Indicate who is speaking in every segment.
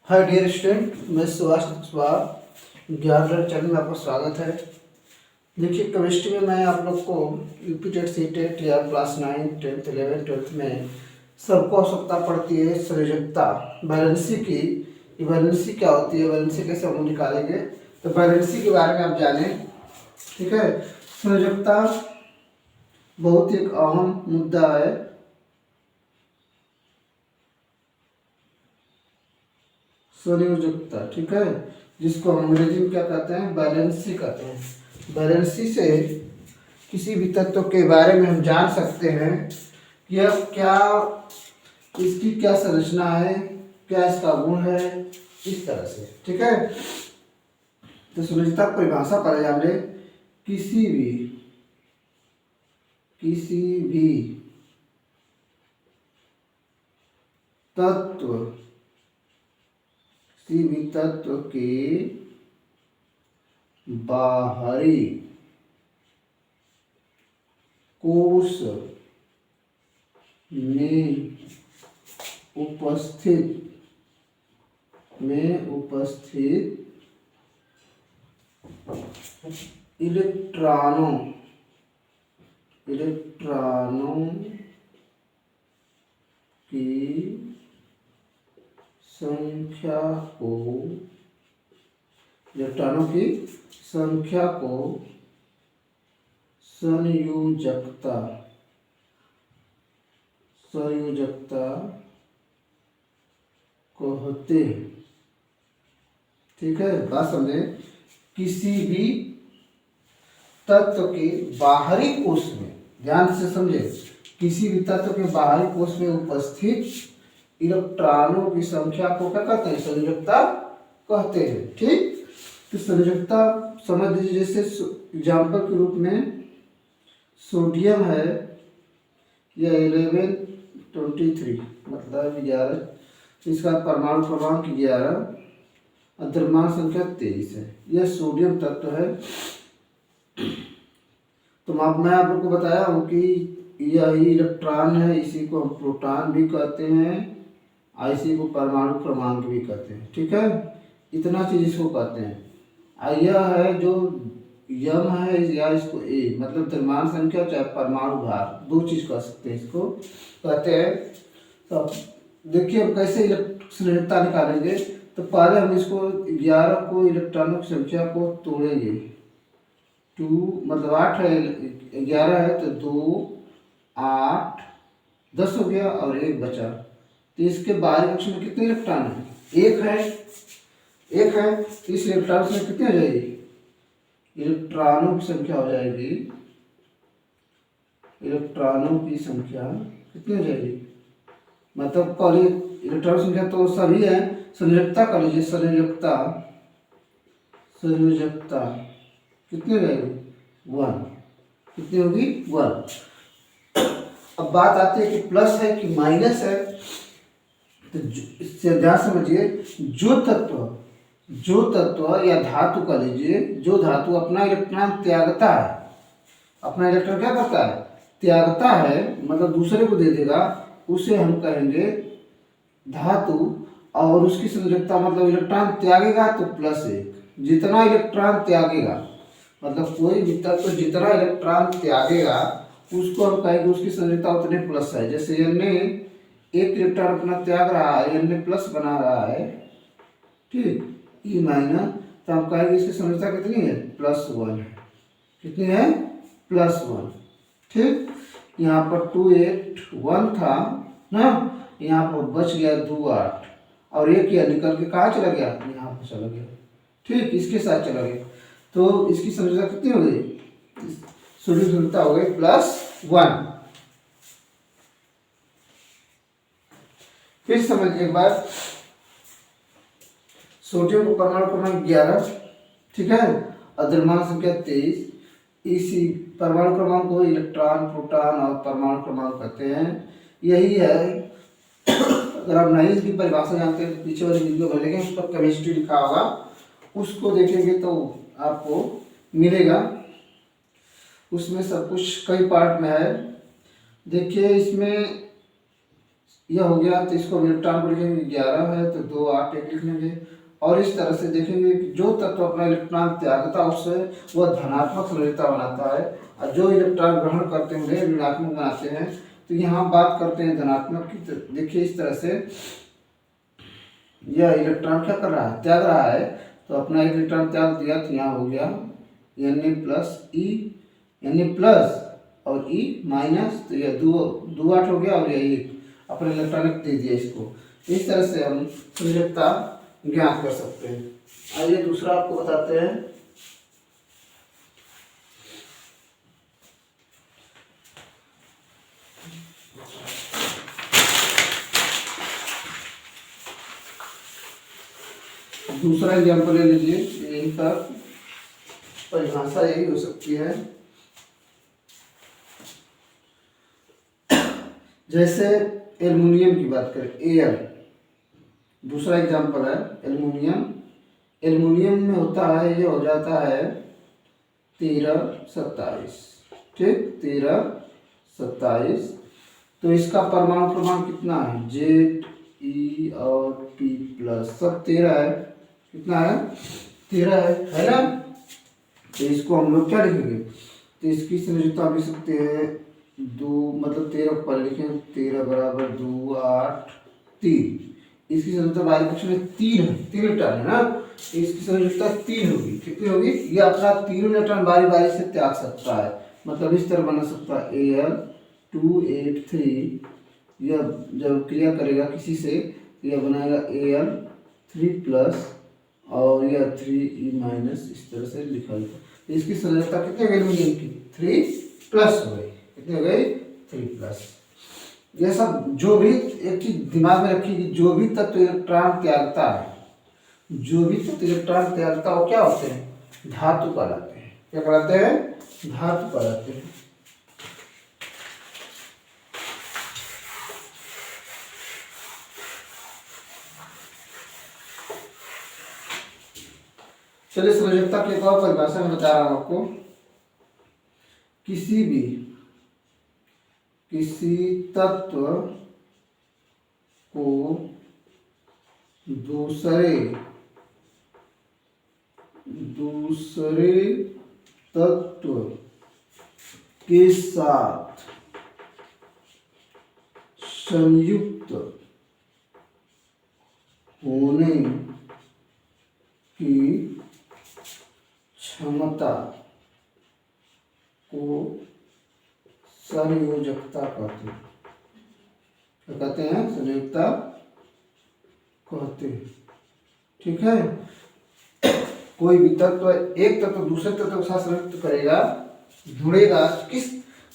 Speaker 1: Hi dear student, मैं सुभाष कुशवाहा ज्ञान रट चैनल में आपका स्वागत है। देखिए, केमिस्ट्री में मैं आप लोग को यूपी टेट सी टेट या क्लास 9 10th 11 12th में सबको आवश्यकता पड़ती है संयोजकता वैलेंसी की। वैलेंसी क्या होती है, वैलेंसी कैसे हम निकालेंगे, तो वैलेंसी के बारे में आप जानें। ठीक है, संयोजकता बहुत ही एक अहम मुद्दा है। संयोजकता, ठीक है, जिसको हम अंग्रेजी में क्या कहते हैं, बैलेंसी कहते हैं। बैलेंसी से किसी भी तत्व के बारे में हम जान सकते हैं कि अब क्या इसकी क्या संरचना है, क्या इसका गुण है, इस तरह से। ठीक है, तो संयोजकता की परिभाषा पढ़े हमने, किसी भी तत्व किसी भी तत्व के बाहरी कोश में उपस्थित इलेक्ट्रॉनों की संख्या को संयोजकता कहते हैं। ठीक है, बात समझे। किसी भी तत्व के बाहरी कोश में, ध्यान से समझे, किसी भी तत्व के बाहरी कोश में उपस्थित इलेक्ट्रॉनों की संख्या को क्या कहते हैं, संयोजकता कहते हैं। ठीक, तो संयोजकता समझ लीजिए, जैसे एग्जाम्पल के रूप में सोडियम है, यह 1123 मतलब 11, इसका परमाणु क्रमांक 11, द्रव्यमान संख्या 23 है। यह सोडियम तत्व है। तो मैं आप लोग को बताया हूँ कि यही इलेक्ट्रॉन है, इसी को हम प्रोटॉन भी कहते हैं, इसी को परमाणु क्रमांक भी कहते हैं। ठीक है, इतना चीज इसको कहते हैं। यह है जो यम है, या इसको ए मतलब द्रव्यमान संख्या चाहे परमाणु भार, दो चीज कह सकते हैं, इसको कहते हैं। तो देखिए हम कैसे संयोजकता निकालेंगे। तो पहले हम इसको 11 को इलेक्ट्रॉनों की संख्या को तोड़ेंगे। 2 मतलब 8 है, 11 है तो 2 8 10 हो गया और 1 बचा। तो इसके बाहरी कक्ष में कितने इलेक्ट्रॉन है, एक है। तो इस इलेक्ट्रॉन में कितनी हो जाएगी, इलेक्ट्रॉनों की संख्या हो जाएगी, इलेक्ट्रॉनों की संख्या कितनी हो जाएगी, मतलब कॉलेज इलेक्ट्रॉन संख्या तो सभी है, संयोजकता कर लीजिए, संयोजकता कितनी हो जाएगी, 1। कितनी होगी, 1। अब बात आती है कि प्लस है कि माइनस है। तो इससे ध्यान समझिए, जो तत्व या धातु का लीजिए, जो धातु अपना इलेक्ट्रॉन त्यागता है, अपना इलेक्ट्रॉन क्या करता है, त्यागता है, मतलब दूसरे को दे देगा, उसे हम कहेंगे धातु। और उसकी संयोजकता मतलब इलेक्ट्रॉन त्यागेगा तो +1, जितना इलेक्ट्रॉन त्यागेगा, मतलब कोई भी तत्व जितना इलेक्ट्रॉन त्यागेगा उसको हम कहेंगे उसकी संयोजकता उतने प्लस है। जैसे n ने 1 इलेक्ट्रॉन अपना त्याग रहा है, n ने प्लस बना रहा है, ठीक, E माइनस, तो हम कहेंगे इसकी संयोजकता कितनी है, +1 है। कितनी है, +1। ठीक, यहाँ पर 2 8 1 था ना, यहाँ पर बच गया 2 8, और एक यह निकल के कहाँ चला गया, यहाँ पर चला गया। ठीक, इसके साथ चला गया, तो इसकी संयोजकता कितनी हो गई, संयोजकता हो गई +1। फिर समझ एक बार, सोडियम को परमाणु क्रमांक 11, ठीक है, और द्रव्यमान संख्या 23, इसी परमाणु क्रमांक को इलेक्ट्रॉन, प्रोटॉन और परमाणु क्रमांक कहते हैं। यही है, अगर आप नहीं इसकी परिभाषा जानते हैं तो पीछे वाली वीडियो मिलेंगे, उस पर केमिस्ट्री लिखा होगा, उसको देखेंगे तो आपको मिलेगा, उसमें सब कुछ कई पार्ट में है। देखिए इसमें यह हो गया। तो इसको इलेक्ट्रॉन को लिखेंगे 11 है तो 2 8 1 लिख लेंगे। और इस तरह से देखेंगे कि जो तत्व अपना इलेक्ट्रॉन त्यागता उससे वह धनात्मक संयोजकता बनाता है, और जो इलेक्ट्रॉन ग्रहण करते हैं उन्हें ऋणात्मक बनाते हैं। तो यहाँ बात करते हैं धनात्मक की। तो देखिए इस तरह से यह इलेक्ट्रॉन क्या कर रहा है, त्याग रहा है। तो अपना एक इलेक्ट्रॉन त्याग दिया तो यहाँ हो गया Na प्लस ई, Na प्लस और ई माइनस, तो यह दो 8 हो गया और यह एक अपने इलेक्ट्रॉनिक दे दिया इसको। इस तरह से हम संयोजकता ज्ञात कर सकते हैं। आइए दूसरा आपको बताते हैं। दूसरा एग्जाम्पल ले लीजिए, यही पर परिभाषा यही हो सकती है। जैसे एल्युमिनियम की बात करें, Al, दूसरा एग्जाम्पल है एल्युमिनियम। एल्युमिनियम में होता है, ये हो जाता है 13 27, ठीक, 13 27। तो इसका परमाणु क्रमांक कितना है, Z E और P प्लस सब 13 है। कितना है, 13 है ना। तो इसको हम लोग क्या लिखेंगे, तो इसकी संयोजकता लिख सकते हैं 2, मतलब 13 पर लिखें 13 बराबर 2 8 3। इसकी संयोजकता बाहरी पक्ष में 3 है, 3 इलेक्ट्रॉन है ना। तो इसकी संयोजकता 3 होगी। कितनी होगी, ये अपना 3 इलेक्ट्रॉन बारी बारी से त्याग सकता है। मतलब इस तरह बना सकता है Al283। यह जब क्रिया करेगा किसी से, यह बनाएगा Al3 प्लस और यह 3E माइनस, इस तरह से लिखा जाता है। इसकी संयोजकता कितनी हो गई एल्युमिनियम की, 3 प्लस हो गई। कितनी हो गई, 3 प्लस। यह सब जो भी एक चीज दिमाग में रखिए कि जो भी तत्व इलेक्ट्रॉन त्यागता है, जो भी तत्व इलेक्ट्रॉन त्यागता वो क्या होते हैं, धातु कहलाते हैं। क्या कहलाते हैं, धातु कहलाते हैं। चलिए संयोजकता की एक और परिभाषा में बता रहा हूं आपको। किसी तत्व को दूसरे तत्व के साथ संयुक्त होने की क्षमता को संयोजकता कहते हैं। क्या कहते हैं, संयोजकता कहते हैं। ठीक है। कोई भी तत्व एक तत्व दूसरे तत्व के साथ संयुक्त करेगा, जुड़ेगा,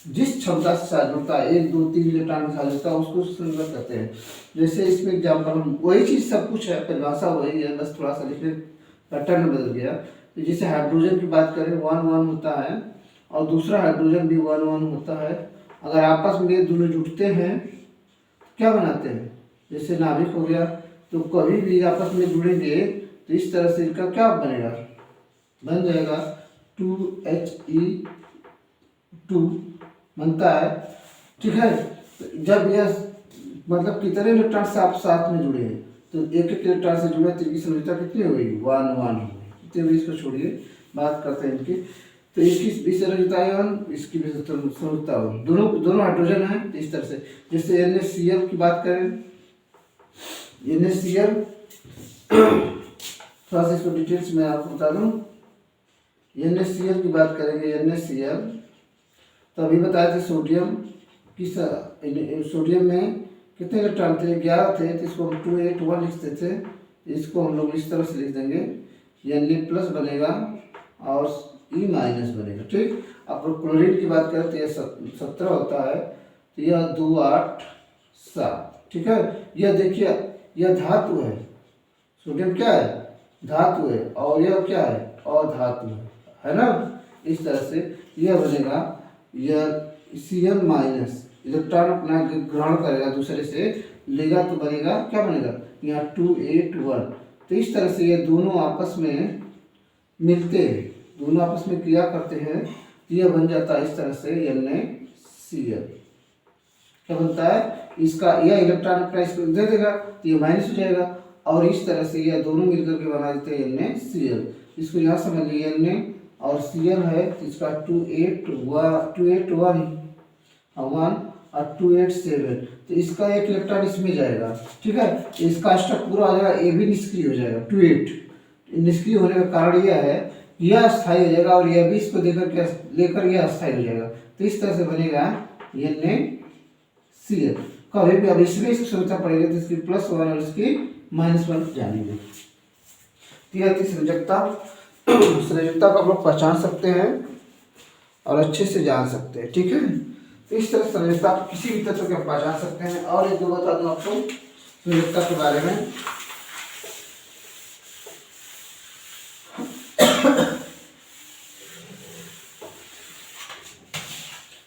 Speaker 1: जिस क्षमता से शायद होता है, 1 2 3 इलेक्ट्रॉन के साथ होता है, उसको संयोजक कहते हैं। जैसे इसमें एग्जाम्पल वही चीज सब कुछ है, परिभाषा वही है, बस थोड़ा सा लिखने पैटर्न बदल गया। तो जैसे हाइड्रोजन की बात करें 1 1 होता है और दूसरा हाइड्रोजन भी 1 1 होता है। अगर आपस में दोनों जुड़ते हैं क्या बनाते हैं, जैसे नाभिक हो गया, तो कभी भी आपस में जुड़ेंगे तो इस तरह से इनका क्या बनेगा, बन जाएगा 2He2 बनता है। ठीक है। तो जब यह मतलब कितने इलेक्ट्रॉन से आप साथ में जुड़े हैं, तो एक एक इलेक्ट्रॉन से जुड़े तो इनकी संयोजकता कितनी हो गई, 1 1 हो गई। इतने भी इसको छोड़िए, बात करते हैं इनकी। तो इसकी भी संयोजकता है 1, इसकी भी संयोजकता 1, दोनों हाइड्रोजन है। इस तरह से जैसे NaCl की बात करें, NaCl थोड़ा सा इसको डिटेल्स में आपको बता दूं। NaCl की बात करेंगे, NaCl तो अभी बताए थे सोडियम सोडियम में कितने इलेक्ट्रॉन थे, 11 थे। तो इसको हम 2 8 1 लिखते थे। इसको हम लोग इस तरह से लिख देंगे, Na प्लस बनेगा और E माइनस बनेगा। ठीक। अब क्लोरीन की बात करें तो यह 17 होता है, तो यह 2 8 7। ठीक है। यह देखिए यह धातु है, सोडियम क्या है, धातु है, और यह क्या है, अधातु है ना। इस तरह से यह बनेगा, यह Cl माइनस इलेक्ट्रॉन अपना ग्रहण करेगा, दूसरे से लेगा तो बनेगा क्या बनेगा, यहाँ 2 8 1। तो इस तरह से ये दोनों आपस में मिलते हैं, दोनों आपस में क्रिया करते हैं, तो यह बन जाता है इस तरह से NaCl। क्या बनता है, इसका यह इलेक्ट्रॉन अपना इसको दे देगा तो ये माइनस हो जाएगा, और इस तरह से यह दोनों मिलकर के बना देते हैं NaCl। इसको यहाँ समझ लीजिए Na और Cl है तो इसका 281 और 287, तो इसका एक इलेक्ट्रॉन इसमें जाएगा, ठीक है। इसका स्टॉक पूरा हो जाएगा, ये भी निष्क्रिय हो जाएगा 28। निष्क्रिय होने का कारण यह है यह अस्थायी हो जाएगा और यह भी इसको लेकर यह अस्थायी हो जाएगा, तो इस तरह से बनेगा NaCl। कभी भी अब इसमें इसकी संरचना पड़ेगी तो इसकी +1 और इसकी -1 जानेंगे। तो यह थी संयोजकता। संयोजकता को आप लोग पहचान सकते हैं और अच्छे से जान सकते हैं, ठीक है। तो इस तरह संयोजकता किसी भी तत्व को पहचान सकते हैं। और एक दो बता दूं आपको संयोजकता के बारे में।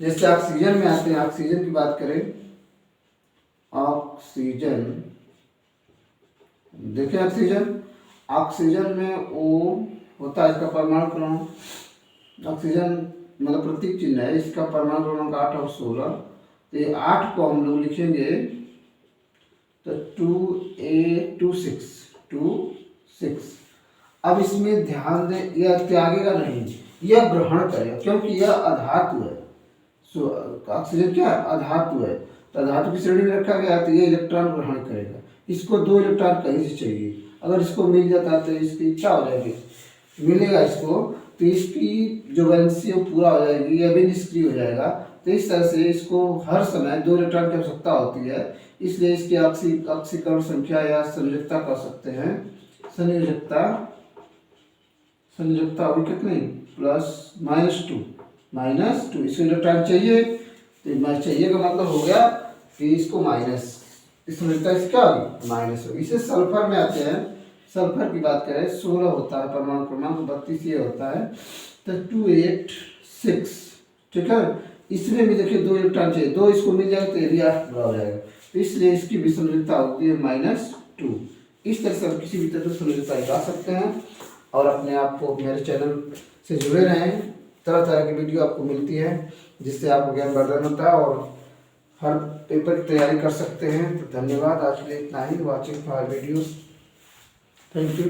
Speaker 1: जैसे ऑक्सीजन में आते हैं, ऑक्सीजन की बात करें, ऑक्सीजन देखिए ऑक्सीजन में O होता है, इसका परमाणु क्रमांक, ऑक्सीजन मतलब प्रतीक चिन्ह है, इसका परमाणु क्रमांक 8 और 16। तो ये 8 को हम लोग लिखेंगे तो 2A26। अब इसमें ध्यान दें, यह त्यागेगा नहीं, यह ग्रहण करेगा क्योंकि यह अधातु है। ऑक्सीजन क्या अधातु है, तो धातु की श्रेणी में रखा गया तो ये इलेक्ट्रॉन ग्रहण करेगा। इसको 2 इलेक्ट्रॉन कहीं से चाहिए, अगर इसको मिल जाता तो इसकी क्या हो जाएगी, मिलेगा इसको तो इसकी जो वैलेंसी है पूरा हो जाएगी, यह भी निष्क्रिय हो जाएगा। तो इस तरह से इसको हर समय 2 इलेक्ट्रॉन की आवश्यकता होती है, इसलिए इसकी ऑक्सीकरण संख्या या संयोजकता कह सकते हैं। संयोजकता होगी कितनी, +-2 इसको इलेक्ट्रॉन चाहिए, तो चाहिए का मतलब हो गया कि इसको माइनस, इसमें क्या होगी माइनस होगी। इसे सल्फर में आते हैं, सल्फर की बात करें 16 होता है परमाणु क्रमांक, 32 ये होता है, तो 286, ठीक है। इसमें भी देखिए 2 इलेक्ट्रॉन चाहिए, 2 इसको मिल जाएगा तो ये भी 8 पूरा हो जाएगा, तो इसलिए इसकी भी संयोजकता होती है -2। इस तरह से आप किसी भी तरह से संयोजकता निकाल सकते हैं। और अपने आप को मेरे चैनल से जुड़े रहें, तरह तरह की वीडियो आपको मिलती है जिससे आपको ज्ञानवर्धन होता है और हर पेपर की तैयारी कर सकते हैं। तो धन्यवाद, आज के लिए इतना ही। Watching for videos, thank you.